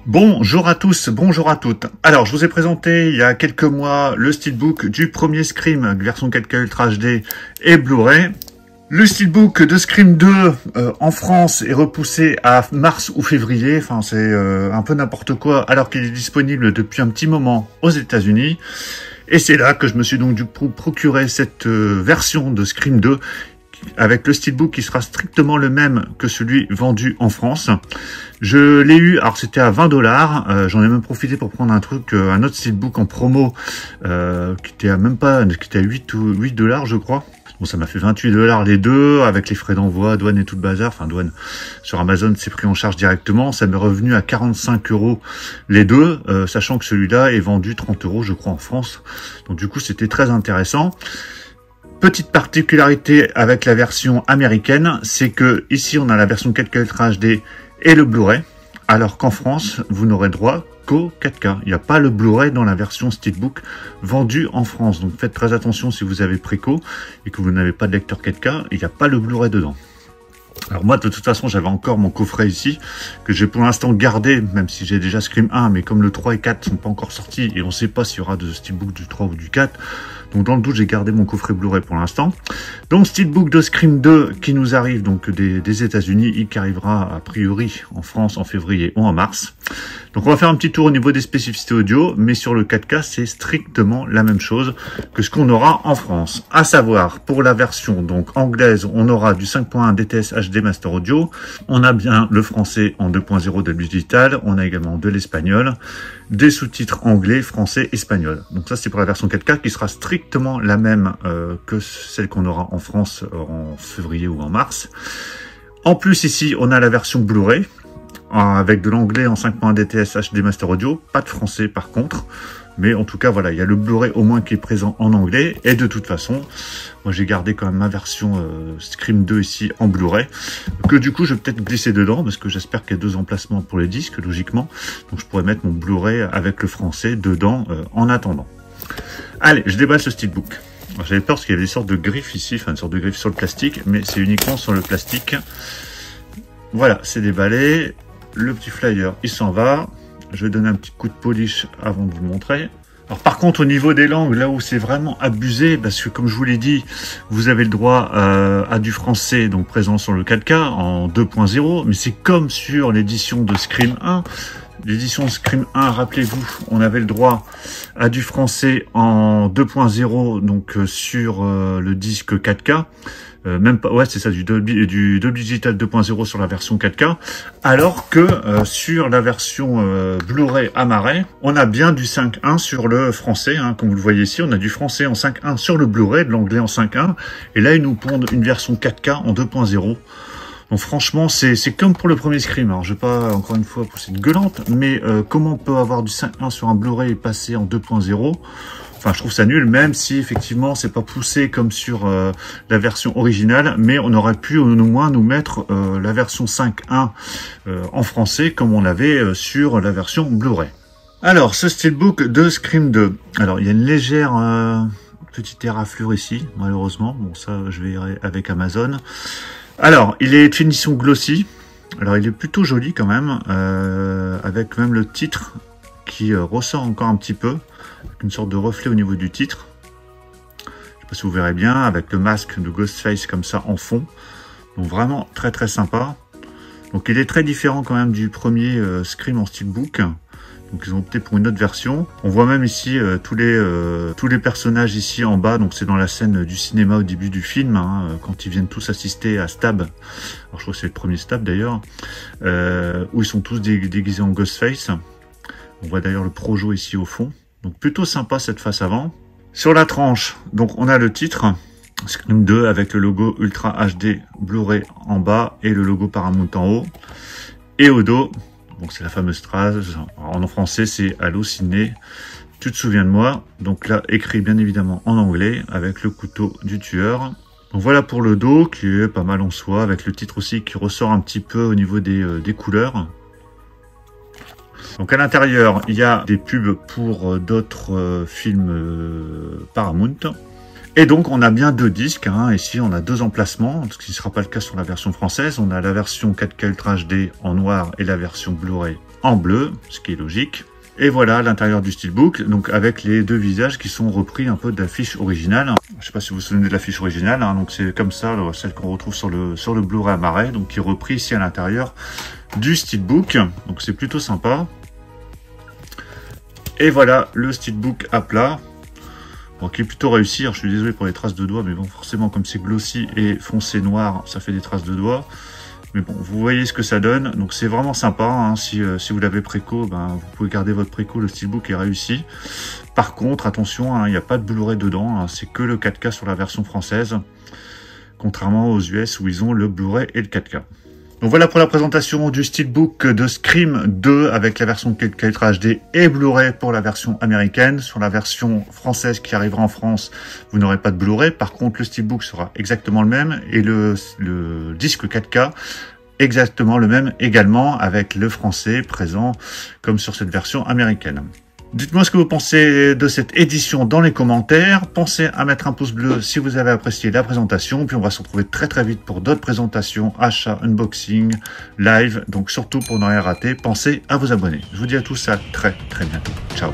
Bonjour à tous, bonjour à toutes. Alors, je vous ai présenté il y a quelques mois le steelbook du premier Scream, version 4K Ultra HD et Blu-ray. Le steelbook de Scream 2 en France est repoussé à mars ou février, enfin c'est un peu n'importe quoi, alors qu'il est disponible depuis un petit moment aux États-Unis. Et c'est là que je me suis donc du coup procuré cette version de Scream 2 avec le steelbook qui sera strictement le même que celui vendu en France. Je l'ai eu, alors c'était à 20 $, j'en ai même profité pour prendre un autre steelbook en promo qui était à 8 $ je crois. Bon, ça m'a fait 28 $ les deux, avec les frais d'envoi, douane et tout le bazar. Enfin, douane sur Amazon, c'est pris en charge directement. Ça m'est revenu à 45 € les deux, sachant que celui-là est vendu 30 € je crois en France. Donc du coup, c'était très intéressant. Petite particularité avec la version américaine, c'est que ici on a la version 4K Ultra HD et le Blu-ray, alors qu'en France, vous n'aurez droit qu'au 4K. Il n'y a pas le Blu-ray dans la version steelbook vendue en France. Donc faites très attention si vous avez préco et que vous n'avez pas de lecteur 4K, il n'y a pas le Blu-ray dedans. Alors moi, de toute façon, j'avais encore mon coffret ici, que j'ai pour l'instant gardé, même si j'ai déjà Scream 1, mais comme le 3 et 4 sont pas encore sortis, et on ne sait pas s'il y aura de steelbook du 3 ou du 4, donc dans le doute, j'ai gardé mon coffret Blu-ray pour l'instant. Donc steelbook de Scream 2 qui nous arrive donc des États-Unis, et qui arrivera a priori en France en février ou en mars. Donc on va faire un petit tour au niveau des spécificités audio, mais sur le 4K, c'est strictement la même chose que ce qu'on aura en France. À savoir, pour la version donc anglaise, on aura du 5.1 DTS HD Master Audio, on a bien le français en 2.0 de digital, on a également de l'espagnol, des sous-titres anglais, français, espagnol. Donc ça c'est pour la version 4K qui sera strictement la même que celle qu'on aura en France en février ou en mars. En plus ici, on a la version Blu-ray, avec de l'anglais en 5.1 DTS HD Master Audio, pas de français par contre, mais en tout cas voilà, il y a le Blu-ray au moins qui est présent en anglais, et de toute façon, moi j'ai gardé quand même ma version Scream 2 ici en Blu-ray, que du coup je vais peut-être glisser dedans, parce que j'espère qu'il y a deux emplacements pour les disques, logiquement, donc je pourrais mettre mon Blu-ray avec le français dedans en attendant. Allez, je déballe ce steelbook. J'avais peur parce qu'il y avait des sortes de griffes ici, enfin une sorte de griffes sur le plastique, mais c'est uniquement sur le plastique. Voilà, c'est déballé. Le petit flyer, il s'en va. Je vais donner un petit coup de polish avant de vous le montrer. Alors par contre, au niveau des langues, là où c'est vraiment abusé, parce que comme je vous l'ai dit, vous avez le droit à du français, donc présent sur le 4K en 2.0, mais c'est comme sur l'édition de Scream 1. L'édition Scream 1, rappelez-vous, on avait le droit à du français en 2.0, donc sur le disque 4K. Même pas, ouais, c'est ça, du Dolby Digital 2.0 sur la version 4K, alors que sur la version Blu-ray Amaray, on a bien du 5.1 sur le français, hein, comme vous le voyez ici, on a du français en 5.1 sur le Blu-ray, de l'anglais en 5.1, et là ils nous pondent une version 4K en 2.0. Donc franchement, c'est comme pour le premier Scream. Alors je vais pas encore une fois pousser une gueulante, mais comment on peut avoir du 5.1 sur un Blu-ray et passer en 2.0 ? Enfin, je trouve ça nul, même si effectivement c'est pas poussé comme sur la version originale, mais on aurait pu au moins nous mettre la version 5.1 en français comme on l'avait sur la version Blu-ray. Alors, ce steelbook de Scream 2. Alors, il y a une légère petite éraflure ici, malheureusement. Bon, ça, je verrai avec Amazon. Alors, il est de finition glossy. Alors, il est plutôt joli quand même, avec même le titre qui ressort encore un petit peu, avec une sorte de reflet au niveau du titre. Je sais pas si vous verrez bien, avec le masque de Ghostface comme ça en fond. Donc vraiment très très sympa. Donc il est très différent quand même du premier Scream en steelbook. Donc ils ont opté pour une autre version. On voit même ici tous les personnages ici en bas. Donc c'est dans la scène du cinéma au début du film, hein, quand ils viennent tous assister à Stab. Alors je crois que c'est le premier Stab d'ailleurs, où ils sont tous déguisés en Ghostface. On voit d'ailleurs le Projo ici au fond. Donc plutôt sympa cette face avant. Sur la tranche, donc on a le titre Scream 2 avec le logo Ultra HD Blu-ray en bas et le logo Paramount en haut. Et au dos, donc c'est la fameuse phrase, en français c'est Allociné, tu te souviens de moi. Donc là écrit bien évidemment en anglais avec le couteau du tueur. Donc voilà pour le dos qui est pas mal en soi, avec le titre aussi qui ressort un petit peu au niveau des couleurs. Donc à l'intérieur, il y a des pubs pour d'autres films Paramount. Et donc on a bien deux disques, hein. Ici on a deux emplacements, ce qui ne sera pas le cas sur la version française. On a la version 4K Ultra HD en noir et la version Blu-ray en bleu, ce qui est logique. Et voilà l'intérieur du steelbook, donc avec les deux visages qui sont repris un peu de l'affiche originale. Je ne sais pas si vous vous souvenez de l'affiche originale, hein, donc c'est comme ça, celle qu'on retrouve sur le Blu-ray Amaray, donc qui est repris ici à l'intérieur du steelbook. Donc c'est plutôt sympa. Et voilà le steelbook à plat. Bon, qui est plutôt réussi. Alors, je suis désolé pour les traces de doigts, mais bon, forcément, comme c'est glossy et foncé noir, ça fait des traces de doigts. Mais bon, vous voyez ce que ça donne. Donc, c'est vraiment sympa. Hein. Si vous l'avez préco, ben, vous pouvez garder votre préco. Le steelbook est réussi. Par contre, attention, hein, il n'y a pas de Blu-ray dedans. Hein. C'est que le 4K sur la version française. Contrairement aux US où ils ont le Blu-ray et le 4K. Donc voilà pour la présentation du steelbook de Scream 2 avec la version 4K HD et Blu-ray pour la version américaine. Sur la version française qui arrivera en France, vous n'aurez pas de Blu-ray. Par contre, le steelbook sera exactement le même et le disque 4K exactement le même également avec le français présent comme sur cette version américaine. Dites-moi ce que vous pensez de cette édition dans les commentaires. Pensez à mettre un pouce bleu si vous avez apprécié la présentation. Puis on va se retrouver très très vite pour d'autres présentations, achats, unboxing, live. Donc surtout pour ne rien rater, pensez à vous abonner. Je vous dis à tous à très très bientôt. Ciao.